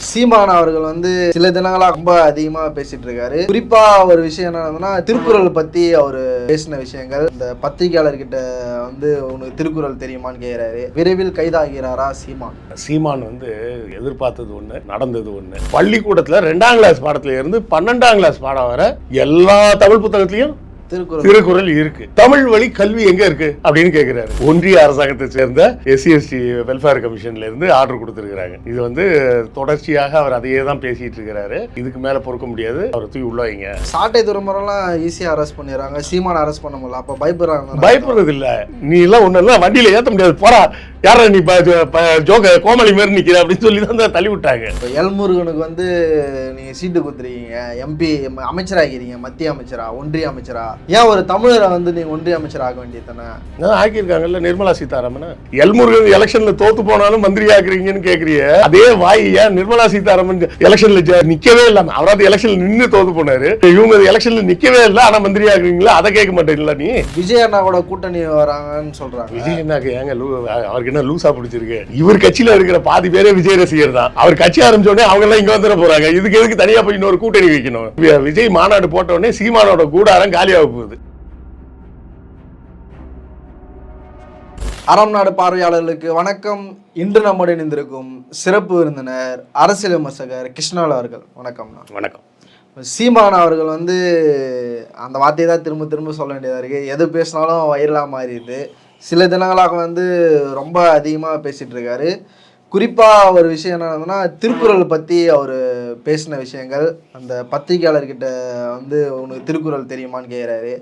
சீமான் அவர்கள் வந்து சில தினங்களா ரொம்ப அதிகமா பேசிட்டு இருக்காரு. குறிப்பா ஒரு விஷயம் என்னன்னா, திருக்குறள் பத்தி அவர் பேசின விஷயங்கள். இந்த பத்திரிகையாளர்கிட்ட வந்து உனக்கு திருக்குறள் தெரியுமான்னு கேட்கிறாரு. விரைவில் கைதாகிறாரா சீமான்? சீமான் வந்து எதிர்பார்த்தது ஒண்ணு, நடந்தது ஒண்ணு. பள்ளிக்கூடத்துல 2ஆம் கிளாஸ் பாடத்துல இருந்து 12ஆம் கிளாஸ் பாடம் வர எல்லா தமிழ் புத்தகத்திலையும் திருக்குறள் இருக்கு. தமிழ் வழி கல்வி எங்க இருக்கு அப்படின்னு கேட்கிறாரு. ஒன்றிய அரசாங்கத்தை சேர்ந்த SC/ST வெல்ஃபேர் கமிஷன்ல இருந்து ஆர்டர் கொடுத்திருக்காங்க. இது வந்து தொடர்ச்சியாக அவர் அதையே தான் பேசிட்டு இருக்கிறாரு. இதுக்கு மேல பொறுக்க முடியாது, அவர் தூக்கி உள்ள வைங்க. சாட்டை துறைமுறைலாம் ஈஸியா அரெஸ்ட் பண்ணிடுறாங்க, சீமான் அரெஸ்ட் பண்ண முடியல. அப்ப பயப்படுறாங்க? பயப்படுறது இல்ல, நீ எல்லாம் ஒண்ணு வண்டியில ஏத்த முடியாது, போறா யாரா நீ ஜோக கோமாளி மாதிரி நிக்கிற அப்படின்னு சொல்லி தான் தள்ளி விட்டாங்க. இப்போ எல்முருகனுக்கு வந்து நீங்க சீட்டு கொடுத்துருக்கீங்க, MP அமைச்சராகிறீங்க, மத்திய அமைச்சரா ஒன்றிய அமைச்சரா, ஏன் ஒரு தமிழரை வந்து நீங்க ஒன்றிய அமைச்சர் ஆக வேண்டியது தானே? ஆக்கியிருக்காங்கல்ல நிர்மலா சீதாராமன். எல்முருகன் எலெக்ஷன்ல தோத்து போனாலும் மந்திரி ஆக்குறீங்கன்னு கேக்குறிய அதே வாய் நிர்மலா சீதாராமன் எலெக்ஷன்ல நிக்கவே இல்லாம அவராது எலெக்ஷன்ல நின்று தோத்து போனாரு, இவங்க எலெக்ஷன்ல நிக்கவே இல்லை ஆனா மந்திரி ஆக்குறீங்களா? அதை கேட்க மாட்டேங்களா நீ? விஜய் அண்ணா கூட கூட்டணி வராங்கன்னு சொல்றாங்க. விஜய் அண்ணாக்கு ஏங்க அவருக்கு என்ன லூசா பிடிச்சிருக்கு? இவர் கட்சியில இருக்கிற பாதி பேரே விஜய் ரசிகர் தான். அவர் கட்சி ஆரம்பிச்ச உடனே அவங்க எல்லாம் இங்க வந்துட போறாங்க. இதுக்கு எதுக்கு தனியா போய் இன்னொரு கூட்டணி வைக்கணும்? விஜய் மாநாடு போட்ட உடனே சீமானோட கூடாரம் காலியாக போகுது. அறம் நாடு பார்வையாளர்களுக்கு வணக்கம். இன்று நம்முடைய இணைந்திருக்கும் சிறப்பு விருந்தினர் அரசியல் விமர்சகர் கிருஷ்ணால் அவர்கள். வணக்கம்ண்ணா. வணக்கம். சீமான் அவர்கள் வந்து அந்த வார்த்தையை தான் திரும்ப திரும்ப சொல்ல வேண்டியதாக இருக்குது. எது பேசினாலும் வைரலாக மாறிடுது. சில தினங்களாக வந்து ரொம்ப அதிகமாக பேசிகிட்டு இருக்காரு. குறிப்பாக ஒரு விஷயம் என்னன்னா, திருக்குறள் பற்றி அவர் பேசின விஷயங்கள். அந்த பத்திரிகையாளர்கிட்ட வந்து உனக்கு திருக்குறள் தெரியுமான்னு கேட்குறாரு.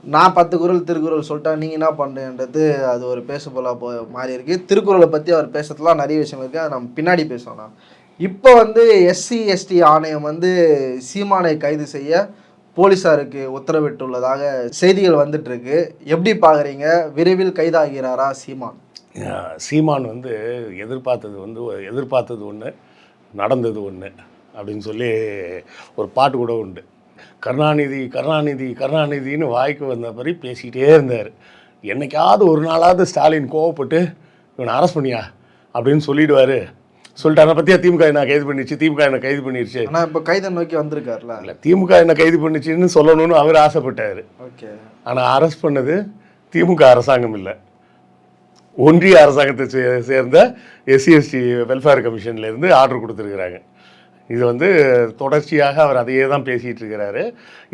நான் 10 குறள் திருக்குறள் சொல்லிட்டா நீங்கள் என்ன பண்ணுன்றது அது ஒரு பேச போல மாறி இருக்குது. திருக்குறளை பற்றி அவர் பேசுறதுலாம் நிறைய விஷயங்கள் இருக்குது, அதை நம்ம பின்னாடி பேசணும். இப்போ வந்து SC/ST ஆணையம் வந்து சீமானை கைது செய்ய போலீஸாருக்கு உத்தரவிட்டுள்ளதாக செய்திகள் வந்துட்டு இருக்கு. எப்படி பார்க்குறீங்க? விரைவில் கைதாகிறாரா சீமான்? சீமான் வந்து எதிர்பார்த்தது ஒன்று, நடந்தது ஒன்று அப்படின்னு சொல்லி ஒரு பாட்டு கூட உண்டு. கருணாநிதி கருணாநிதி கருணாநிதினு வாய்க்கு வந்த மாதிரி பேசிக்கிட்டே இருந்தார். என்னைக்காவது ஒரு நாளாவது ஸ்டாலின் கோவப்பட்டு இவனை அரெஸ்ட் பண்ணியா அப்படின்னு சொல்லிடுவார். சொல்லிட்டு அதை பற்றியா திமுக என்ன கைது பண்ணிடுச்சு, திமுக என்ன கைது பண்ணிடுச்சு. ஆனால் இப்போ கைதை நோக்கி வந்திருக்காருல. இல்லை, திமுக என்ன கைது பண்ணிச்சுன்னு சொல்லணும்னு அவர் ஆசைப்பட்டார். ஓகே. ஆனால் அரெஸ்ட் பண்ணது திமுக அரசாங்கம் இல்லை, ஒன்றிய அரசாங்கத்தை சேர்ந்த SC/ST வெல்ஃபேர் கமிஷன்லேருந்து ஆர்டர் கொடுத்துருக்குறாங்க. இது வந்து தொடர்ச்சியாக அவர் அதையே தான் பேசிகிட்டு இருக்கிறாரு.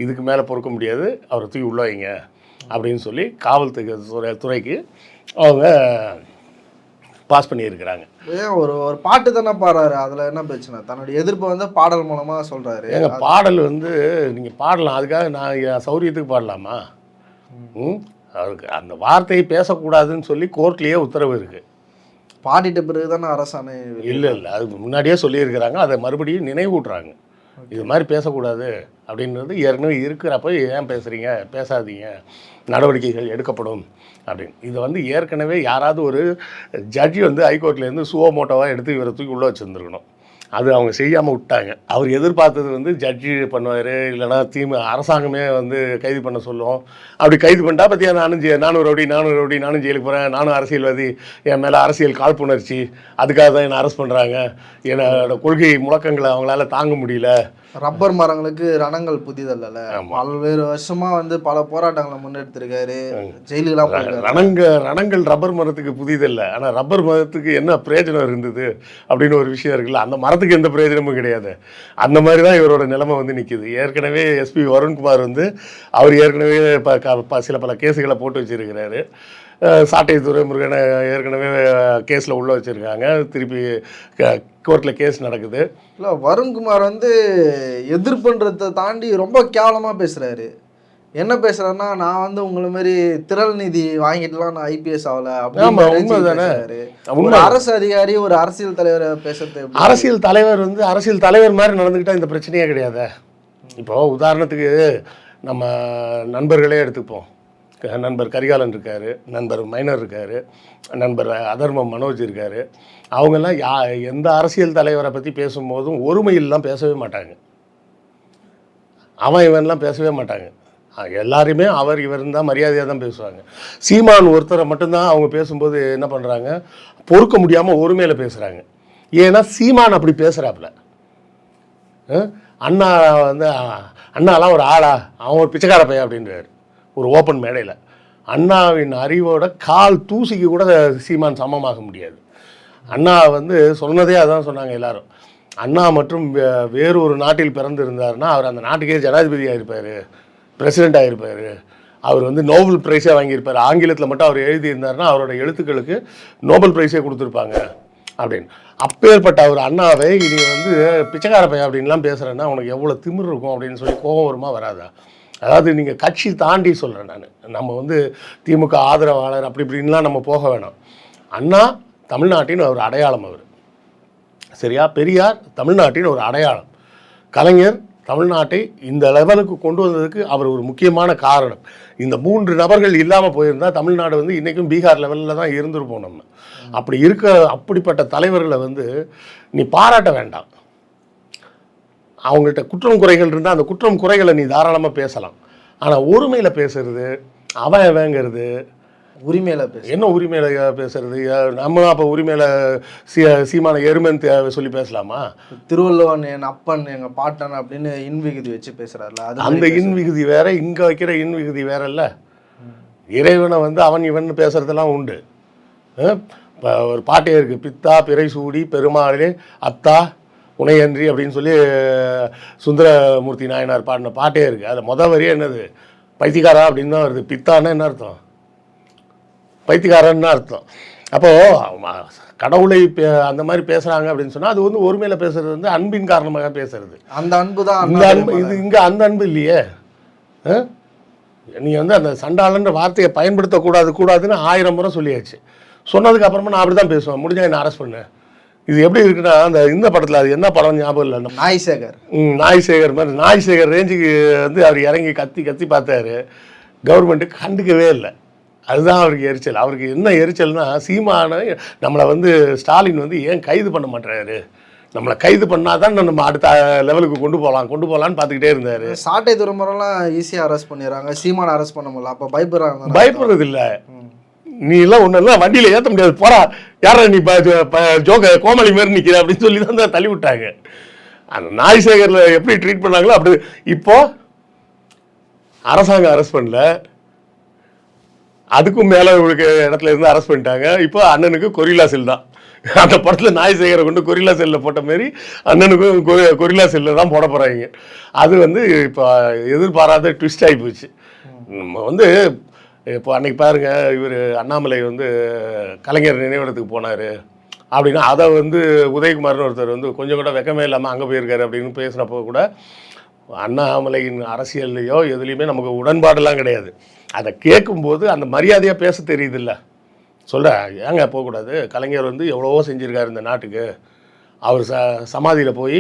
இதுக்கு மேலே பொறுக்க முடியாது, அவரை தூக்கி உள்ள வைங்க அப்படின்னு சொல்லி காவல்துறைக்கு அவங்க பாஸ் பண்ணியிருக்கிறாங்க. ஏன் ஒரு பாட்டு தானே பாடுறாரு, அதில் என்ன பிரச்சனை? தன்னுடைய எதிர்ப்பை வந்து பாடல் மூலமாக சொல்கிறாரு. எங்கள் பாடல் வந்து நீங்கள் பாடலாம், அதுக்காக நான் என் சௌரியத்துக்கு பாடலாமா? அவருக்கு அந்த வார்த்தையை பேசக்கூடாதுன்னு சொல்லி கோர்ட்லேயே உத்தரவு இருக்குது. பாடிட்ட பிறகு தானே அரசாணை? இல்லை, அதுக்கு முன்னாடியே சொல்லியிருக்கிறாங்க, அதை மறுபடியும் நினைவூட்டுறாங்க. இது மாதிரி பேசக்கூடாது அப்படின்றது ஏற்கனவே இருக்கிறப்ப ஏன் பேசுகிறீங்க, பேசாதீங்க, நடவடிக்கைகள் எடுக்கப்படும் அப்படின்னு. இதை வந்து ஏற்கனவே யாராவது ஒரு ஜட்ஜி வந்து ஹைகோர்ட்லேருந்து சுவோமோட்டோவாக எடுத்து இவரை தூக்கி உள்ளே வச்சுருந்துருக்கணும். அது அவங்க செய்யாமல் விட்டாங்க. அவர் எதிர்பார்த்தது வந்து ஜட்ஜி பண்ணுவார், இல்லைனா அரசாங்கமே வந்து கைது பண்ண சொல்லுவோம். அப்படி கைது பண்ணிட்டா பற்றியா நானும் ரவுடி நானும் ஜெயிலுக்கு போகிறேன், நானும் அரசியல்வாதி, என் மேலே அரசியல் காழ்ப்புணர்ச்சி, அதுக்காக தான் என்னை அரெஸ்ட் பண்ணுறாங்க, என்னோட கொள்கை முழக்கங்களை அவங்களால தாங்க முடியல. ரப்பர் மரங்களுக்கு ரணங்கள் புதிதல்ல, பல்வேறு வருஷமா வந்து பல போராட்டங்களை முன்னெடுத்திருக்காரு, ஜெயிலுலாம். ரணங்கள் ரப்பர் மரத்துக்கு புதிதல்ல, ஆனால் ரப்பர் மரத்துக்கு என்ன பிரயோஜனம் இருந்தது அப்படின்னு ஒரு விஷயம் இருக்குல்ல, அந்த மரத்துக்கு எந்த பிரயோஜனமும் கிடையாது. அந்த மாதிரி தான் இவரோட நிலைமை வந்து நிற்கிது. ஏற்கனவே SP வருண்குமார் வந்து அவர் ஏற்கனவே சில பல கேஸுகளை போட்டு வச்சிருக்கிறாரு. சாட்டை துரைமுருகனை ஏற்கனவே கேஸில் உள்ளே வச்சுருக்காங்க, திருப்பி கோர்ட்டில் கேஸ் நடக்குது. இல்லை, வருண்குமார் வந்து எதிர்ப்புன்றதை தாண்டி ரொம்ப கேவலமாக பேசுகிறாரு. என்ன பேசுகிறாருன்னா, நான் வந்து உங்களை மாதிரி திரள் நிதி வாங்கிட்டுலாம் நான் IPS ஆகலை அப்படின்னு. உண்மை தானே? ஒரு அரசு அதிகாரி ஒரு அரசியல் தலைவரை பேசுறது, அரசியல் தலைவர் வந்து அரசியல் தலைவர் மாதிரி நடந்துக்கிட்டால் இந்த பிரச்சனையே கிடையாது. இப்போது உதாரணத்துக்கு நம்ம நண்பர்களே எடுத்துப்போம். நண்பர் கரிகாலன் இருக்கார், நண்பர் மைனர் இருக்கார், நண்பர் அதர்மம் மனோஜ் இருக்கார். அவங்கெல்லாம் எந்த அரசியல் தலைவரை பற்றி பேசும்போதும் ஒருமையில்லாம் பேசவே மாட்டாங்க, அவன் இவன்லாம் பேசவே மாட்டாங்க. எல்லாருமே அவர் இவர் தான் மரியாதையாக தான் பேசுவாங்க. சீமான் ஒருத்தரை மட்டும்தான் அவங்க பேசும்போது என்ன பண்ணுறாங்க, பொறுக்க முடியாமல் ஒருமையில் பேசுகிறாங்க. ஏன்னா சீமான் அப்படி பேசுகிறாப்புல. அண்ணா வந்து அண்ணாலாம் ஒரு ஆளா, அவன் ஒரு பிச்சைக்கார பையன் அப்படின்றாரு ஒரு ஓப்பன் மேடையில். அண்ணாவின் அறிவோட கால் தூசிக்கு கூட சீமான் சமமாக முடியாது. அண்ணா வந்து சொன்னதே அதான் சொன்னாங்க எல்லாரும். அண்ணா மற்றும் வேறு ஒரு நாட்டில் பிறந்திருந்தாருன்னா அவர் அந்த நாட்டுக்கே ஜனாதிபதியாக இருப்பார், பிரசிடெண்ட் ஆகிருப்பார், அவர் வந்து நோபல் ப்ரைஸே வாங்கியிருப்பார். ஆங்கிலத்தில் மட்டும் அவர் எழுதியிருந்தாருன்னா அவரோட எழுத்துக்களுக்கு நோபல் ப்ரைஸே கொடுத்துருப்பாங்க அப்படின்னு. அப்பேற்பட்ட அவர் அண்ணாவை இனி வந்து பிச்சைக்கார பையன் அப்படின்லாம் பேசுகிறேன்னா உனக்கு எவ்வளோ திமிர் இருக்கும் அப்படின்னு சொல்லி கோபம் வருமா வராதா? அதாவது நீங்கள் கட்சி தாண்டி சொல்கிறேன் நான், நம்ம வந்து திமுக ஆதரவாளர் அப்படி இப்படின்லாம் நம்ம போக வேணாம். அண்ணா தமிழ்நாட்டின் ஒரு அடையாளம், அவர் சரியா? பெரியார் தமிழ்நாட்டின் ஒரு அடையாளம், கலைஞர் தமிழ்நாட்டை இந்த லெவலுக்கு கொண்டு வந்ததுக்கு அவர் ஒரு முக்கியமான காரணம். இந்த 3 நபர்கள் இல்லாமல் போயிருந்தால் தமிழ்நாடு வந்து இன்றைக்கும் பீகார் லெவலில் தான் இருந்திருப்போம் நம்ம. அப்படி இருக்க அப்படிப்பட்ட தலைவர்களை வந்து நீ பாராட்ட வேண்டாம். அவங்கள்ட்ட குற்றம் குறைகள் இருந்தால் அந்த குற்றம் குறைகளை நீ தாராளமாக பேசலாம். ஆனால் ஒருமையில் பேசுறது, அவன் வேங்கிறது, உரிமையில பேச என்ன உரிமையில பேசுறது? நம்ம அப்போ உரிமையில சீமான எருமைன்னு சொல்லி பேசலாமா? திருவள்ளுவன் என் அப்பன் எங்க பாட்டன் அப்படின்னு இன்விகுதி வச்சு பேசுறாருல, அது அந்த இன்விகுதி வேற, இங்கே வைக்கிற இன்விகுதி வேற இல்லை. இறைவனை வந்து அவன் இவன் பேசுறதெல்லாம் உண்டு. இப்போ ஒரு பாட்டே இருக்குது, பித்தா பிறை சூடி பெருமாளே அத்தா உனையன்றி அப்படின்னு சொல்லி சுந்தரமூர்த்தி நாயனார் பாடின பாட்டே இருக்குது. அதில் மொதல் வரியே என்னது? பைத்தியக்காரா அப்படின்னு தான் வருது. பித்தான்னா என்ன அர்த்தம்? பைத்தியக்காரன்னு அர்த்தம். அப்போது கடவுளை அந்த மாதிரி பேசுகிறாங்க அப்படின்னு சொன்னால் அது வந்து ஒருமையில் பேசுறது வந்து அன்பின் காரணமாக பேசுறது. அந்த அன்பு தான் இந்த அன்பு. இது இங்கே அந்த அன்பு இல்லையே. நீ வந்து அந்த சண்டாளன்ற வார்த்தையை கூடாதுன்னு 1000 முறை சொல்லியாச்சு. சொன்னதுக்கு அப்புறமா நான் அப்படி தான் பேசுவேன், முடிஞ்சா என்ன அரெஸ்ட் பண்ணேன். இது எப்படி இருக்குன்னா, அந்த இந்த படத்தில் அது என்ன படம் ஞாபகம் இல்லை, நாய்சேகர். நாய்சேகர் மாதிரி நாய்சேகர் ரேஞ்சுக்கு வந்து அவர் இறங்கி கத்தி பார்த்தாரு. கவர்மெண்ட்டுக்கு கண்டுக்கவே இல்லை. அதுதான் அவருக்கு எரிச்சல். அவருக்கு என்ன எரிச்சல்னா, சீமான நம்மளை வந்து ஸ்டாலின் வந்து ஏன் கைது பண்ண மாட்டேறாரு, நம்மளை கைது பண்ணால் தான் நம்ம அடுத்த லெவலுக்கு கொண்டு போகலான்னு பார்த்துக்கிட்டே இருந்தார். சாட்டை துறைமுறைலாம் ஈஸியாக அரெஸ்ட் பண்ணிடுறாங்க, சீமான அரெஸ்ட் பண்ண முடியல. அப்போ பயப்படுறது இல்லை. நீ எல்லாம் ஒன்றும் இல்லை, வண்டியில் ஏற்ற முடியாது, போறா யாரா நீ ஜோக கோமாளி மாதிரி நிற்கிற அப்படின்னு சொல்லி தான் தள்ளி விட்டாங்க. அந்த நாய்சேகரில் எப்படி ட்ரீட் பண்ணாங்களோ அப்படி. இப்போ அரசாங்கம் அரெஸ்ட் பண்ணல, அதுக்கும் மேலே இவங்களுக்கு இடத்துல இருந்து அரெஸ்ட் பண்ணிட்டாங்க. இப்போ அண்ணனுக்கு கொரில்லா செல் தான். அந்த படத்தில் நாய்சேகரை கொண்டு கொரில்லா செல்லில் போட்ட மாரி அண்ணனுக்கும் கொரில்லா செல்லில் தான் போட போகிறாங்க. அது வந்து இப்போ எதிர்பாராத ட்விஸ்ட் ஆகி போச்சு. நம்ம வந்து இப்போ அன்றைக்கி பாருங்கள், இவர் அண்ணாமலை வந்து கலைஞர் நினைவிடத்துக்கு போனார் அப்படின்னா அதை வந்து உதயகுமார்னு ஒருத்தர் வந்து கொஞ்சம் கூட வெக்கமே இல்லாமல் அங்கே போயிருக்காரு அப்படின்னு பேசுகிறப்போ கூட அண்ணாமலையின் அரசியல்லையோ எதுலேயுமே நமக்கு உடன்பாடெல்லாம் கிடையாது. அதை கேட்கும்போது அந்த மரியாதையாக பேச தெரியுதில்ல. சொல்ல ஏங்க போகக்கூடாது, கலைஞர் வந்து எவ்வளவோ செஞ்சுருக்காரு இந்த நாட்டுக்கு, அவர் சமாதியில் போய்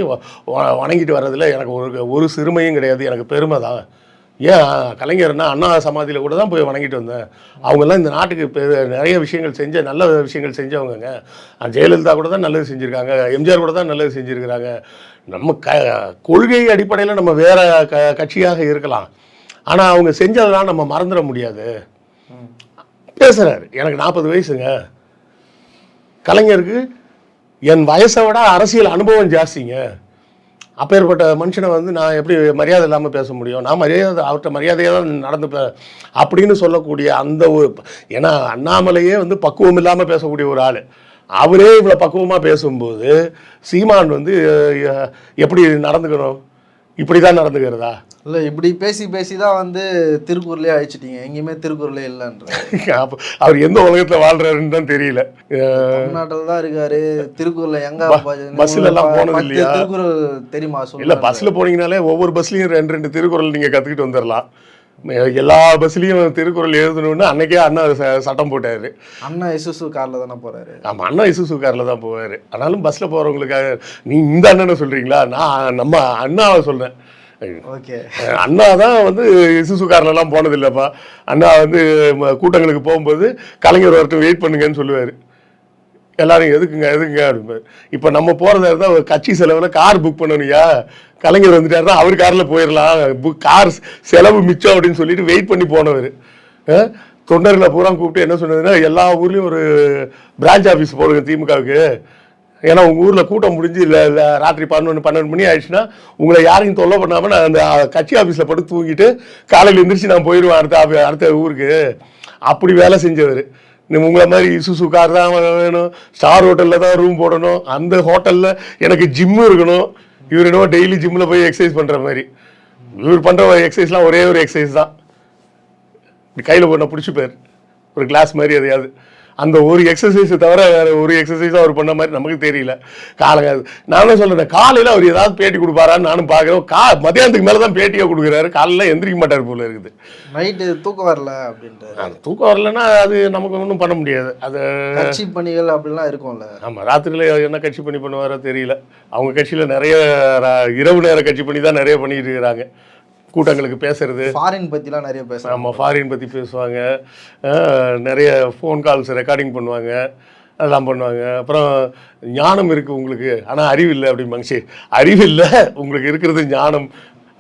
வணங்கிட்டு வர்றதில் எனக்கு ஒரு சிறுமையும் கிடையாது, எனக்கு பெருமை தான். ஏன் கலைஞர்னா அண்ணா சமாதியில் கூட தான் போய் வணங்கிட்டு வந்தேன். அவங்கெல்லாம் இந்த நாட்டுக்கு நிறைய விஷயங்கள் நல்ல விஷயங்கள் செஞ்சவங்க. ஜெயலலிதா கூட தான் நல்லது செஞ்சுருக்காங்க, எம்ஜிஆர் கூட தான் நல்லது செஞ்சுருக்கிறாங்க. நம்ம கொள்கை அடிப்படையில் நம்ம வேறு கட்சியாக இருக்கலாம், ஆனால் அவங்க செஞ்சதெல்லாம் நம்ம மறந்துட முடியாது. பேசுகிறாரு, எனக்கு 40 வயசுங்க, கலைஞருக்கு என் வயசை விட அரசியல் அனுபவம் ஜாஸ்திங்க. அப்பேற்பட்ட மனுஷனை வந்து நான் எப்படி மரியாதை இல்லாமல் பேச முடியும்? நான் அவர்கிட்ட மரியாதையாக தான் நடந்துப்பேன் அப்படின்னு சொல்லக்கூடிய அந்த ஒரு, ஏன்னா அண்ணாமலையே வந்து பக்குவம் இல்லாமல் பேசக்கூடிய ஒரு ஆள், அவரே இவ்வளோ பக்குவமாக பேசும்போது சீமான் வந்து எப்படி நடந்துக்கணும்? இப்படி தான் நடந்துக்கிறதா? இல்லை, இப்படி பேசி தான் வந்து திருக்குறளே அழிச்சிட்டீங்க, எங்கேயுமே திருக்குறளே இல்லைன்ற. அவர் எந்த உலகத்தில் வாழ்றாருன்னு தான் தெரியல. தமிழ்நாட்டில் தான் இருக்காரு. திருக்குறள் எங்க பஸ்ல எல்லாம் போனது இல்லையா? திருக்குறள் தெரியுமா? இல்லை, பஸ்ஸில் போனீங்கனாலே ஒவ்வொரு பஸ்லையும் 2 திருக்குறள் நீங்கள் கற்றுக்கிட்டு வந்துடலாம். எல்லா பஸ்லையும் திருக்குறள் எழுதணும்னு அன்னைக்கே அண்ணா சட்டம் போட்டார். அண்ணா இசுசு காரில் தானே போகிறாரு. ஆமாம், அண்ணா இசுசு காரில் தான் போவார். ஆனாலும் பஸ்ஸில் போகிறவங்களுக்காக நீ இந்த அண்ணனை சொல்கிறீங்களா? நான் நம்ம அண்ணாவை சொல்கிறேன். ஓகே, அண்ணா தான் வந்து இசுசு கார்லலாம் போனதில்லைப்பா. அண்ணா வந்து கூட்டங்களுக்கு போகும்போது கலைஞர் ஒருத்தர் வெயிட் பண்ணுங்கன்னு சொல்லுவார். எல்லாரும் எதுக்குங்க அப்படிம்பாரு. இப்போ நம்ம போகிறதா இருந்தால் கட்சி செலவில் கார் புக் பண்ணணுயா, கலைஞர் வந்துட்டாருன்னா அவர் காரில் போயிடலாம், கார் செலவு மிச்சம் அப்படின்னு சொல்லிட்டு வெயிட் பண்ணி போனவர். தொண்டர்களை பூரா கூப்பிட்டு என்ன சொன்னதுன்னா, எல்லா ஊர்லேயும் ஒரு பிரான்ச் ஆஃபீஸ் போடுங்க திமுகவுக்கு, ஏன்னா உங்கள் ஊரில் கூட்டம் முடிஞ்சு இல்லை ராத்திரி 11 மணி ஆயிடுச்சுன்னா உங்களை யாரையும் தொல்லை பண்ணாமல் நான் அந்த கட்சி ஆஃபீஸில் படுத்து தூங்கிட்டு காலையில் எந்திரிச்சு நான் போயிடுவேன் அடுத்த ஊருக்கு. அப்படி வேலை செஞ்சவர். உங்களை மாதிரி இசுசு கார் தான் வேணும், ஸ்டார் ஹோட்டலில் தான் ரூம் போடணும், அந்த ஹோட்டலில் எனக்கு ஜிம்மு இருக்கணும். இவர் என்னவோ டெய்லி ஜிம்மில் போய் எக்ஸசைஸ் பண்ணுற மாதிரி. இவர் பண்ணுற எக்ஸசைஸ்லாம் ஒரே ஒரு எக்ஸசைஸ் தான், கையில் போன பிடிச்சி பேர் ஒரு கிளாஸ் மாதிரி எதையாவது. அந்த ஒரு எக்ஸசைஸை தவிர வேறு ஒரு எக்ஸசைஸாக அவர் பண்ண மாதிரி நமக்கு தெரியல. நானும் சொல்கிறேன், காலையில் அவர் ஏதாவது பேட்டி கொடுப்பாரான்னு நானும் பார்க்குறேன். மத்தியானத்துக்கு மேலே தான் பேட்டியாக கொடுக்குறாரு. காலையில் எந்திரிக்க மாட்டார் போல இருக்குது. நைட்டு தூக்கம் வரல அப்படின்ட்டு. அது தூக்கம் வரலன்னா அது நமக்கு ஒன்றும் பண்ண முடியாது. அது கட்சி பணிகள் அப்படிலாம் இருக்கும்ல. ஆமாம், ராத்திரியில் என்ன கட்சி பணி பண்ணுவாரோ தெரியல. அவங்க கட்சியில் நிறைய இரவு நேர கட்சி பண்ணி தான் நிறைய பண்ணிட்டு இருக்கிறாங்க. கூட்டங்களுக்கு பேசுறது, ஃபாரின் பற்றிலாம் நிறைய பேசுவாங்க. ஆமாம், ஃபாரின் பற்றி பேசுவாங்க. நிறைய ஃபோன் கால்ஸ் ரெக்கார்டிங் பண்ணுவாங்க, அதெல்லாம் பண்ணுவாங்க. அப்புறம் ஞானம் இருக்குது உங்களுக்கு, ஆனால் அறிவு இல்லை அப்படிம்பாங்க. சரி, அறிவு இல்லை, உங்களுக்கு இருக்கிறது ஞானம்,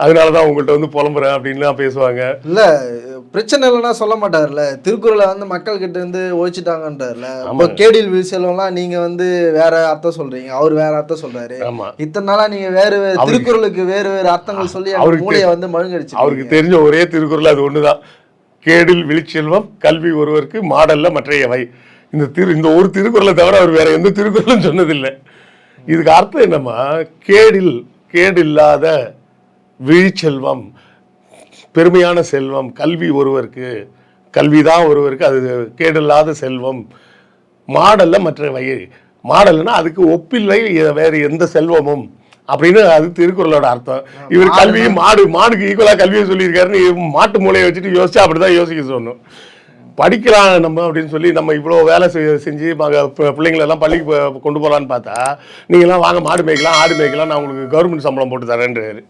அதனால தான் உங்கள்கிட்ட வந்து புலம்புறேன் அப்படின்லாம் பேசுவாங்க. இல்லை பிரச்சனை இல்லைன்னா சொல்ல மாட்டார்ல. திருக்குறளை வந்து மக்கள் கிட்ட இருந்து ஒழிச்சிட்டாங்கன்றார்ல. இப்போ கேடில் விழுசெல்வம்லாம் நீங்கள் வந்து வேற அர்த்தம் சொல்கிறீங்க, அவர் வேற அர்த்தம் சொல்கிறாரு. ஆமாம், இத்தனை நாளாக நீங்கள் வேறு திருக்குறளுக்கு வேறு அர்த்தங்கள் சொல்லி அவருக்கு மூளையை வந்து மழுங்கடிச்சு. அவருக்கு தெரிஞ்ச ஒரே திருக்குறள் அது ஒன்று தான், கேடில் விழிச்செல்வம் கல்வி ஒருவருக்கு மாடல்ல மற்றையவை. இந்த ஒரு திருக்குறளை தவிர அவர் வேற எந்த திருக்குறளும் சொன்னதில்லை. இதுக்கு அர்த்தம் என்னம்மா, கேடில்லாத விழிச்செல்வம், பெருமையான செல்வம், கல்வி ஒருவருக்கு, கல்விதான் ஒருவருக்கு, அது கேடில்லாத செல்வம். மாடல்ல மற்றவை, மாடல்னா அதுக்கு ஒப்பில்லை வேறு எந்த செல்வமும் அப்படின்னு அது திருக்குறளோட அர்த்தம். இவர் கல்வி மாடுக்கு ஈக்குவலாக கல்வியை சொல்லியிருக்காருன்னு மாட்டு மூளையை வச்சுட்டு யோசிச்சா அப்படிதான் யோசிக்க சொல்லணும். படிக்கலாம் நம்ம அப்படின்னு சொல்லி நம்ம இவ்வளோ வேலை செஞ்சு பிள்ளைங்களெல்லாம் பள்ளிக்கு கொண்டு போகலான்னு பார்த்தா நீங்களாம் வாங்க மாடு மேய்க்கலாம் ஆடு மேய்க்கலாம், நான் உங்களுக்கு கவர்மெண்ட் சம்பளம் போட்டு தரேன்றாரு.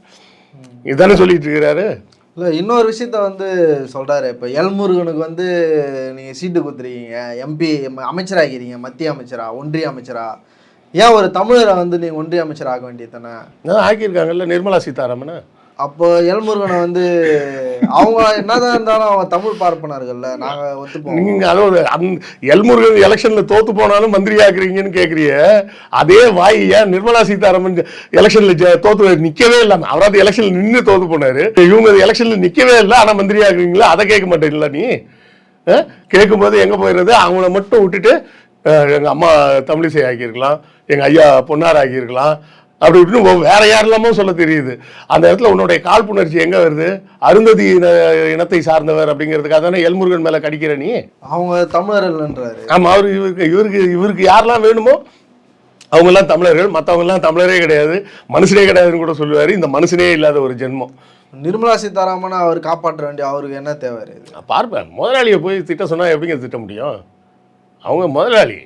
இதுதானே சொல்லிட்டு இருக்கிறாரு. இல்லை, இன்னொரு விஷயத்த வந்து சொல்கிறாரு. இப்போ எல்முருகனுக்கு வந்து நீங்கள் சீட்டு கொடுத்துருக்கீங்க, எம்பி அமைச்சராகிறீங்க, மத்திய அமைச்சரா ஒன்றிய அமைச்சரா, ஏன் ஒரு தமிழரை வந்து நீங்கள் ஒன்றிய அமைச்சர் ஆக வேண்டியது தானே? ஆக்கியிருக்காங்கல்ல நிர்மலா சீதாராமன். அப்போ எல்முருகனை வந்து அவங்க என்னதான் இருந்தாலும் அவங்க தமிழ் பார்ப்பனர்கள்ல, நாங்கள் ஒத்துப்போம். நீங்கள் அதாவது எல்முருகன் எலெக்ஷனில் தோற்று போனாலும் மந்திரி ஆக்குறீங்கன்னு கேட்குறிய அதே வாய் ஏன் நிர்மலா சீதாராமன் எலெக்ஷனில் தோற்று நிற்கவே இல்லாமல், அவராது எலெக்ஷனில் நின்று தோற்று போனார், இவங்க எலெக்ஷனில் நிற்கவே இல்லை ஆனால் மந்திரி ஆக்குறீங்களா, அதை கேட்க மாட்டேங்களா நீ? கேட்கும்போது எங்கே போயிடுறது, அவங்கள மட்டும் விட்டுட்டு எங்கள் அம்மா தமிழிசை ஆக்கியிருக்கலாம், எங்கள் ஐயா பொன்னார் ஆக்கியிருக்கலாம், அப்படி இப்படின்னு வேற யாரெல்லாமோ சொல்ல தெரியுது. அந்த இடத்துல உன்னுடைய காழ்ப்புணர்ச்சி எங்க வருது? அருந்ததி இனத்தை சார்ந்தவர் அப்படிங்கிறதுக்காக தானே எல்முருகன் மேல கடிக்கிற நீ. அவங்க தமிழர்கள்ன்றாரு. ஆமா, இவருக்கு யாரெல்லாம் வேணுமோ அவங்க எல்லாம் தமிழர்கள், மற்றவங்க எல்லாம் தமிழரே கிடையாது, மனுஷனே கிடையாதுன்னு கூட சொல்லுவாரு. இந்த மனுஷனே இல்லாத ஒரு ஜென்மம். நிர்மலா சீதாராமனை அவர் காப்பாற்ற வேண்டிய அவருக்கு என்ன தேவை? பார்ப்பேன், முதலாளியை போய் திட்ட சொன்னா எப்படிங்க திட்ட முடியும்? அவங்க முதலாளி,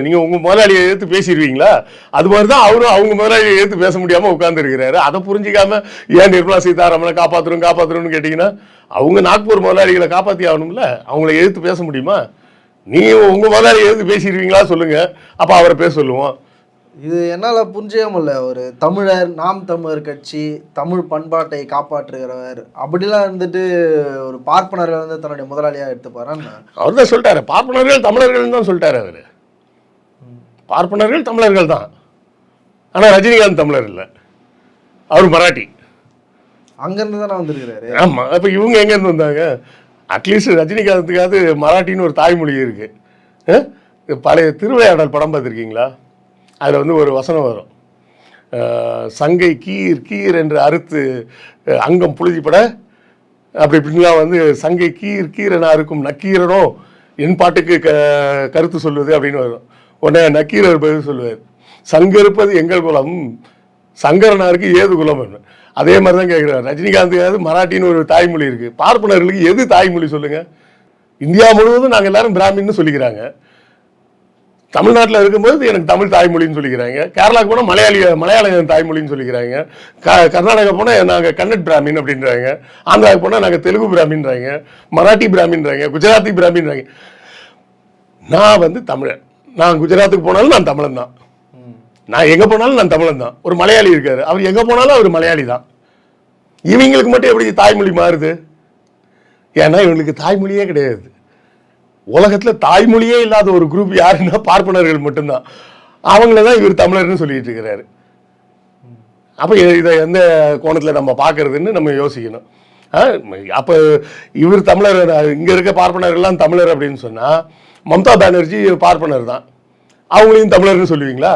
நீங்கள் உங்கள் முதலாளியை எடுத்து பேசிடுவீங்களா? அது மாதிரி தான் அவரும் அவங்க முதலாளியை எடுத்து பேச முடியாமல் உட்காந்துருக்கிறாரு. அதை புரிஞ்சிக்காம ஏன் நிர்மலா சீதாராமனை காப்பாற்றணும்னு கேட்டிங்கன்னா, அவங்க நாக்பூர் முதலாளிகளை காப்பாற்றி ஆகணும்ல, அவங்கள எதிர்த்து பேச முடியுமா? நீங்கள் உங்கள் முதலாளியை எடுத்து பேசிடுவீங்களா சொல்லுங்கள், அப்போ அவரை பேச சொல்லுவோம். இது என்னால் புரிஞ்சவே முடியல. ஒரு தமிழர், நாம் தமிழர் கட்சி, தமிழ் பண்பாட்டை காப்பாற்றுகிறவர், அப்படிலாம் இருந்துட்டு ஒரு பார்ப்பனர்கள் வந்து தன்னுடைய முதலாளியாக எடுத்துப்பாரான்னு அவர் தான் சொல்லிட்டாரு. பார்ப்பனர்கள் தமிழர்கள் தான் சொல்லிட்டாரு. அவர் பார்ப்பனர்கள் தமிழர்கள் தான், ஆனால் ரஜினிகாந்த் தமிழர் இல்லை, அவர் மராட்டி. அங்கேருந்து தானே வந்திருக்கிறாரு. ஆமாம், அப்போ இவங்க எங்கேருந்து வந்தாங்க? அட்லீஸ்ட் ரஜினிகாந்துக்காவது மராட்டின்னு ஒரு தாய்மொழி இருக்குது. பழைய திருவிளையாடல் படம் பார்த்துருக்கீங்களா? அதில் வந்து ஒரு வசனம் வரும், சங்கை கீர் கீர் என்று அறுத்து அங்கம் புழுதிப்பட அப்படி இப்படின்லாம் வந்து சங்கை கீர் கீர் என அறுக்கும் நக்கீரனோ என் பாட்டுக்கு கருத்து சொல்லுது அப்படின்னு வரும். உடனே நக்கீரர் பதில் சொல்லுவார், சங்கருப்பது எங்கள் குலம், சங்கரனாருக்கு ஏது குலம். அதே மாதிரி தான் கேட்குறாரு. ரஜினிகாந்துக்காவது மராட்டின்னு ஒரு தாய்மொழி இருக்குது, பார்ப்பனர்களுக்கு எது தாய்மொழி சொல்லுங்கள்? இந்தியா முழுவதும் நாங்கள் எல்லாரும் பிராமின்னு சொல்லிக்கிறாங்க. தமிழ்நாட்டில் இருக்கும்போது எனக்கு தமிழ் தாய்மொழின்னு சொல்லிக்கிறாங்க. கேரளாவுக்கு போனால் மலையாளம் தாய்மொழின்னு சொல்லிக்கிறாங்க. கர்நாடகா போனால் நாங்கள் கன்னட் பிராமின் அப்படின்றாங்க. ஆந்திராவுக்கு போனால் நாங்கள் தெலுங்கு பிராமின்றாங்க, மராட்டி பிராமின்றாங்க, குஜராத்தி பிராமின்றாங்க. நான் வந்து தமிழன், நான் குஜராத்துக்கு போனாலும் நான் தமிழன் தான், நான் எங்கே போனாலும் நான் தமிழன் தான். ஒரு மலையாளி இருக்காரு, அவர் எங்கே போனாலும் அவர் மலையாளி தான். இவங்களுக்கு மட்டும் எப்படி தாய்மொழி மாறுது? ஏன்னா இவங்களுக்கு தாய்மொழியே கிடையாது. உலகத்தில் தாய்மொழியே இல்லாத ஒரு குரூப் யாருன்னா பார்ப்பனர்கள் மட்டும்தான். அவங்கள தான் இவர் தமிழர்னு சொல்லிட்டு இருக்கிறாரு. அப்போ இதை எந்த கோணத்தில் நம்ம பார்க்கறதுன்னு நம்ம யோசிக்கணும். அப்போ இவர் தமிழர், இங்கே இருக்க பார்ப்பனர்கள்லாம் தமிழர் அப்படின்னு சொன்னால் மம்தா பானர்ஜி பார்ப்பனர் தான், அவங்களையும் தமிழர்னு சொல்லுவீங்களா?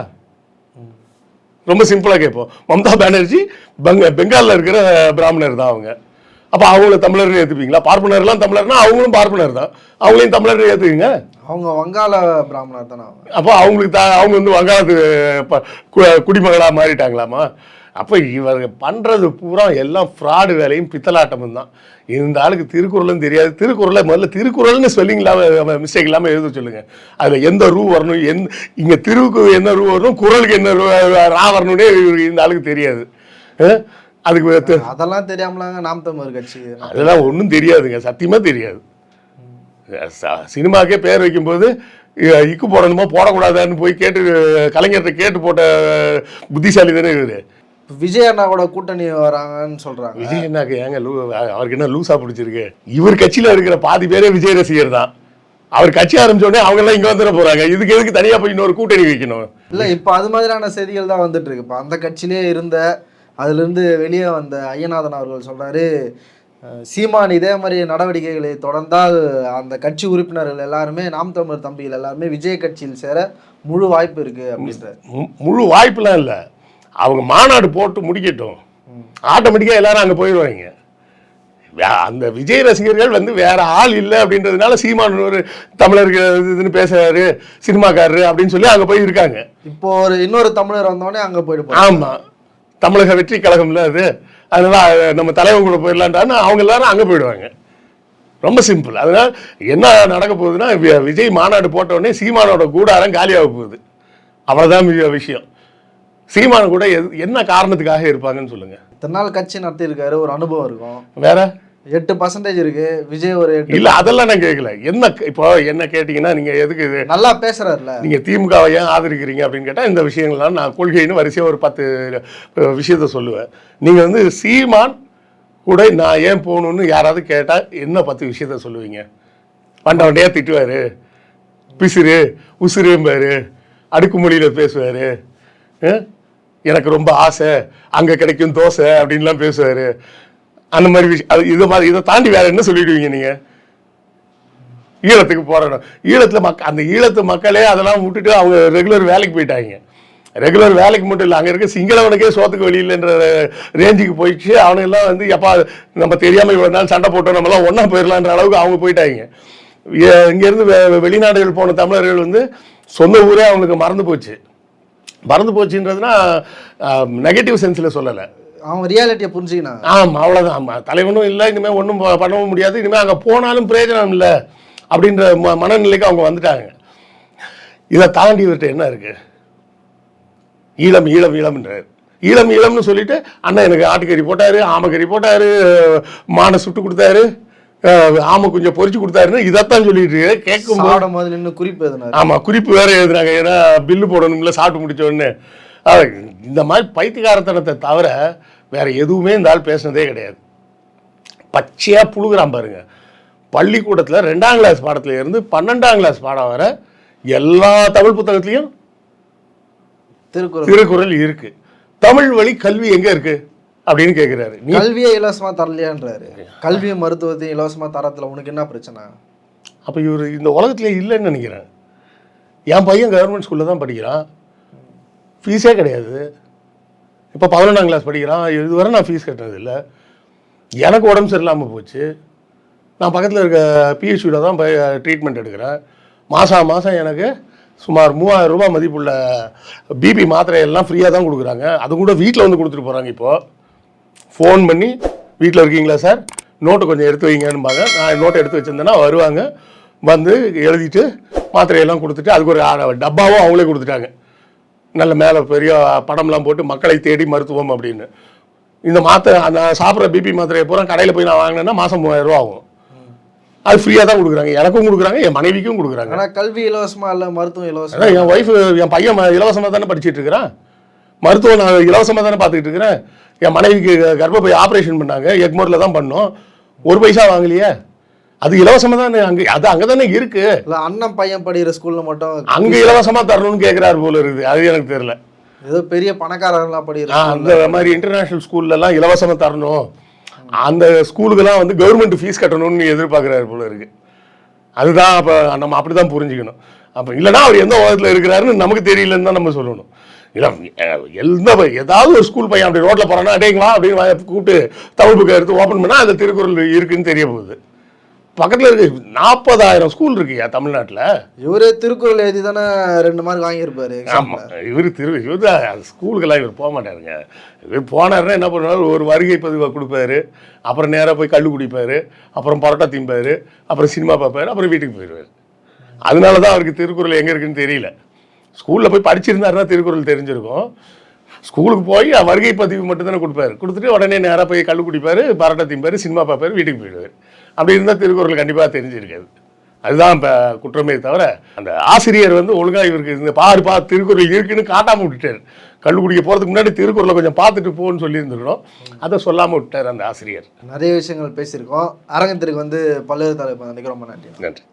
ரொம்ப சிம்பிளாக கேட்போம். மம்தா பானர்ஜி பெங்காலில் இருக்கிற பிராமணர் தான் அவங்க. அப்போ அவங்கள தமிழர்னு ஏற்றுப்பீங்களா? பார்ப்பனர்லாம் தமிழர்னா அவங்களும் பார்ப்பனர் தான், அவங்களையும் தமிழர்னு ஏற்றுக்குங்க. அவங்க வங்காள பிராமணர் தானே. அப்போ அவங்களுக்கு அவங்க வந்து வங்காளத்து குடிமகளாக மாறிட்டாங்களாமா? அப்போ இவர் பண்ணுறது பூரா எல்லாம் ஃப்ராடு வேலையும் பித்தலாட்டமும் தான். இந்த ஆளுக்கு திருக்குறளும் தெரியாது. திருக்குறளை முதல்ல திருக்குறள்னு ஸ்பெல்லிங் இல்லாமல் மிஸ்டேக் இல்லாமல் எழுத சொல்லுங்கள். அதில் எந்த ரூ வரணும், இங்கே திருவுக்கு என்ன ரூ வரணும், குறளுக்கு என்ன ரா வரணும்னே இந்த ஆளுக்கு தெரியாது. அதுக்கு அதெல்லாம் தெரியாமலாங்க நாம் தமிழர் கட்சி. அதெல்லாம் ஒன்றும் தெரியாதுங்க, சத்தியமாக தெரியாது. சினிமாக்கே பேர் வைக்கும்போது இக்கு போடணுமோ போடக்கூடாதான்னு போய் கேட்டு கலைஞர்கிட்ட கேட்டு போட்ட புத்திசாலி தானே இவர். விஜய் அண்ணா கூட கூட்டணி வராங்கன்னு சொல்றாங்க. விஜய் அண்ணாக்கு ஏங்க அவருக்கு என்ன லூசா பிடிச்சிருக்கு? இவர் கட்சியில இருக்கிற பாதி பேரே விஜய் ரசிகர் தான். அவர் கட்சி ஆரம்பிச்ச உடனே அவங்க எல்லாம் இங்க வந்துட போறாங்க. இதுக்கு எதுக்கு தனியா போய் இன்னொரு கூட்டணி வைக்கணும்? இல்ல, இப்ப அது மாதிரியான செய்திகள் தான் வந்துட்டு இருக்கு. இப்ப அந்த கட்சியிலே இருந்த, அதுல இருந்து வெளியே வந்த ஐயநாதன் அவர்கள் சொல்றாரு, சீமான் இதே மாதிரி நடவடிக்கைகளை தொடர்ந்தால் அந்த கட்சி உறுப்பினர்கள் எல்லாருமே, நாம் தமிழர் தம்பிகள் எல்லாருமே விஜய் கட்சியில் சேர முழு வாய்ப்பு இருக்கு அப்படின்ற. முழு வாய்ப்புலாம் இல்லை, அவங்க மாநாடு போட்டு முடிக்கட்டும், ஆட்டோமேட்டிக்காக எல்லாரும் அங்கே போயிடுவாங்க. அந்த விஜய் ரசிகர்கள் வந்து வேற ஆள் இல்லை அப்படின்றதுனால சீமான் ஒரு தமிழர்கள் இதுன்னு பேசுறாரு, சினிமாக்காரரு அப்படின்னு சொல்லி அங்கே போய் இருக்காங்க. இப்போ ஒரு இன்னொரு தமிழர் வந்தோடனே அங்கே போயிட்டு. ஆமாம், தமிழக வெற்றி கழகம்ல அது, அதனால நம்ம தலைவன் கூட போயிடலான்டான்னு அவங்க எல்லாரும் அங்கே போயிடுவாங்க. ரொம்ப சிம்பிள். அதனால என்ன நடக்க போகுதுன்னா, விஜய் மாநாடு போட்ட உடனே சீமானோட கூடாரம் காலியாக போகுது. அவ்வளோதான் விஷயம். சீமான் கூட என்ன காரணத்துக்காக இருப்பாங்கன்னு சொல்லுங்க. இத்தனை நாள் கட்சி நடத்தியிருக்காரு, ஒரு அனுபவம் இருக்கும். வேற 8% இருக்கு, விஜய் ஒரு 8. இல்ல அதெல்லாம் நான் கேட்கல. என்ன இப்போ என்ன கேட்டீங்கன்னா, நீங்க எதுக்கு இது நல்லா பேசுறாருல, நீங்க திமுகவை ஏன் ஆதரிக்கிறீங்க அப்படின்னு கேட்டா, இந்த விஷயங்கள்லாம் நான் கொள்கைன்னு வரிசையா ஒரு 10 விஷயத்த சொல்லுவேன். நீங்க வந்து சீமான் கூட நான் ஏன் போகணும்னு யாராவது கேட்டா என்ன 10 விஷயத்த சொல்லுவீங்க? வண்டையா திட்டுவாரு, பிசுறு உசுரும்பாரு, அடுக்குமொழியில பேசுவாரு, எனக்கு ரொம்ப ஆசை அங்கே கிடைக்கும் தோசை அப்படின்லாம் பேசுவார். அந்த மாதிரி விஷயம் இதை தாண்டி வேற என்ன சொல்லிடுவீங்க நீங்கள்? ஈழத்துக்கு போகிறோம், ஈழத்தில் அந்த ஈழத்து மக்களே அதெல்லாம் விட்டுட்டு அவங்க ரெகுலர் வேலைக்கு போயிட்டாங்க. ரெகுலர் வேலைக்கு மட்டும் இல்லை, அங்கே இருக்க சிங்களவனுக்கே சோத்துக்கு வழி இல்லைன்ற ரேஞ்சுக்கு போயிடுச்சு. அவனுங்கெல்லாம் வந்து எப்பா நம்ம தெரியாமல் இவ்வளோ நாள் சண்டை போட்டோம், நம்மளாம் ஒன்றா போயிடலான்ற அளவுக்கு அவங்க போயிட்டாங்க. இங்கேருந்து வெளிநாடுகள் போன தமிழர்கள் வந்து சொந்த ஊரே அவங்களுக்கு மறந்து போச்சுன்றதுனா நெகட்டிவ் சென்ஸில் சொல்லலை, அவங்க ரியாலிட்டியை புரிஞ்சுக்கினாங்க. ஆமாம், அவ்வளோதான். ஆமாம், தலைவனும் இல்லை, இனிமேல் ஒன்றும் பண்ணவும் முடியாது, இனிமேல் அங்கே போனாலும் பிரயோஜனம் இல்லை அப்படின்ற மனநிலைக்கு அவங்க வந்துட்டாங்க. இதை தாண்டி இவர்கிட்ட என்ன இருக்கு? ஈழம் ஈழம் ஈழம்ன்றார். ஈழம்னு சொல்லிட்டு அண்ணன் எனக்கு ஆட்டுக்கறி போட்டாரு, ஆமைக்கறி போட்டாரு, மானை சுட்டு கொடுத்தாரு, ஆமை கொஞ்சம் பொறிச்சு கொடுத்தாருன்னு இதைத்தான் சொல்லிட்டு கேட்கும். குறிப்பு எதுனா? ஆமா, குறிப்பு வேற எழுதுனாங்க, ஏன்னா பில்லு போடணும்ல சாப்பிட்டு முடிச்சோடனே. இந்த மாதிரி பைத்தியக்காரத்தனத்தை தவிர வேற எதுவுமே இந்த ஆள் பேசினதே கிடையாது. பச்சையா புழுகிறான் பாருங்க. பள்ளிக்கூடத்தில் 2ஆம் கிளாஸ் பாடத்துல இருந்து 12ஆம் கிளாஸ் பாடம் வர எல்லா தமிழ் புத்தகத்திலையும் திருக்குறள் இருக்கு. தமிழ் வழி கல்வி எங்க இருக்கு அப்படின்னு கேட்கிறாரு. கல்வியை இலவசமா தரலையான்றாரு. கல்வியை மருத்துவத்தையும் இலவசமா தரத்துல உனக்கு என்ன பிரச்சனை? அப்ப இவர் இந்த உலகத்திலே இல்லைன்னு நினைக்கிறேன். என் பையன் கவர்மெண்ட் ஸ்கூல்ல தான் படிக்கிறான், ஃபீஸே கிடையாது. இப்போ 11ஆம் கிளாஸ் படிக்கிறான், இதுவரை நான் ஃபீஸ் கட்டினது இல்லை. எனக்கு உடம்பு சரியில்லாமல் போச்சு, நான் பக்கத்தில் இருக்க பிஹெச்யூவில் தான் போய் ட்ரீட்மெண்ட் எடுக்கிறேன். மாதம் எனக்கு சுமார் 3000 ரூபாய் மதிப்புள்ள பிபி மாத்திரையெல்லாம் ஃப்ரீயாக தான் கொடுக்குறாங்க. அது கூட வீட்டில் வந்து கொடுத்துட்டு போகிறாங்க. இப்போது ஃபோன் பண்ணி வீட்டில் இருக்கீங்களா சார், நோட்டை கொஞ்சம் எடுத்து வைங்கன்னுபாங்க. நான் நோட்டை எடுத்து வச்சுருந்தேன்னா வருவாங்க, வந்து எழுதிட்டு மாத்திரையெல்லாம் கொடுத்துட்டு அதுக்கு ஒரு டப்பாவும் அவங்களே கொடுத்துட்டாங்க. நல்ல மேலே பெரிய படம்லாம் போட்டு மக்களை தேடி மருத்துவம் அப்படின்னு. இந்த மாத்திரை நான் சாப்பிட்ற பிபி மாத்திரையை பூரா கடையில் போய் நான் வாங்கினேன்னா மாதம் 3000 ரூபா ஆகும். அது ஃப்ரீயாக தான் கொடுக்குறாங்க, எனக்கும் கொடுக்குறாங்க, என் மனைவிக்கும் கொடுக்குறாங்க. ஆனால் கல்வி இலவசமாக இல்லை, மருத்துவம் இலவசம். என் ஒய்ஃபு என் பையன் இலவசமாக தானே படிச்சுட்டு இருக்கிறான், மருத்துவம் நான் இலவசமாக தானே பார்த்துக்கிட்டு இருக்கிறேன். என் மனைவிக்கு கர்ப்பப்பை ஆப்ரேஷன் பண்ணாங்க, எக்மோரில் தான் பண்ணோம், 1 பைசா வாங்கலையே. அது இலவசமாக தானே அங்கே தானே இருக்கு. இல்லை அண்ணன் பையன் படிக்கிற ஸ்கூலில் மட்டும் அங்கே இலவசமாக தரணும்னு கேட்குறாரு போல இருக்குது. அது எனக்கு தெரியல. ஏதோ பெரிய பணக்காரர்கள்லாம் படிக்கிற அந்த மாதிரி இன்டர்நேஷ்னல் ஸ்கூல்லலாம் இலவசமாக தரணும், அந்த ஸ்கூலுக்கெல்லாம் வந்து கவர்மெண்ட் ஃபீஸ் கட்டணும்னு எதிர்பார்க்குறாரு போல இருக்கு. அதுதான் அப்போ நம்ம அப்படி தான் புரிஞ்சுக்கணும். அப்போ இல்லைனா அவர் எந்த உலகத்தில் இருக்கிறாருன்னு நமக்கு தெரியலன்னு தான் நம்ம சொல்லணும். இல்லை ஏதாவது ஒரு ஸ்கூல் பையன் அப்படி ரோட்டில் போகிறான்னா அடேங்களா அப்படின்னு கூப்பிட்டு தமிழ் புக்கை எடுத்து ஓப்பன் பண்ணால் அந்த திருக்குறள் இருக்குன்னு தெரிய போகுது. பக்கத்தில் இருக்கு 40,000 ஸ்கூல் இருக்குயா தமிழ்நாட்டில். இவரே திருக்குறள் எழுதி தானே 2 மார்க் வாங்கியிருப்பாரு. ஆமாம், இவர் அது ஸ்கூலுக்கெல்லாம் இவர் போக மாட்டாருங்க. இவர் போனாருன்னா என்ன பண்ணுவார், ஒரு வருகை பதிவாக கொடுப்பாரு, அப்புறம் நேராக போய் கல் குடிப்பார், அப்புறம் பரோட்டா திம்பார், அப்புறம் சினிமா பார்ப்பார், அப்புறம் வீட்டுக்கு போயிடுவார். அதனால தான் அவருக்கு திருக்குறள் எங்கே இருக்குன்னு தெரியல. ஸ்கூலில் போய் படிச்சிருந்தாருன்னா திருக்குறள் தெரிஞ்சிருக்கும். ஸ்கூலுக்கு போய் வருகை பதிவு மட்டும் தானே கொடுப்பாரு, கொடுத்துட்டு உடனே நேராக போய் கல் குடிப்பார், பரோட்டா திம்பார், சினிமா பார்ப்பார், வீட்டுக்கு போயிடுவார். அப்படி இருந்தால் திருக்குறள் கண்டிப்பாக தெரிஞ்சிருக்காது. அதுதான் இப்போ குற்றமே தவிர அந்த ஆசிரியர் வந்து ஒழுங்காக இவருக்கு இந்த பாரு திருக்குறள் இருக்குன்னு காட்டாமல் விட்டுட்டார். கல் குடிக்க போகிறதுக்கு முன்னாடி திருக்குறளை கொஞ்சம் பார்த்துட்டு போன்னு சொல்லியிருந்துருக்கணும், அதை சொல்லாமல் விட்டார் அந்த ஆசிரியர். நிறைய விஷயங்கள் பேசியிருக்கோம். அரங்கத்திற்கு வந்து பல்வேறு தலைப்பு நினைக்கிறோம். ரொம்ப நன்றி. நன்றி.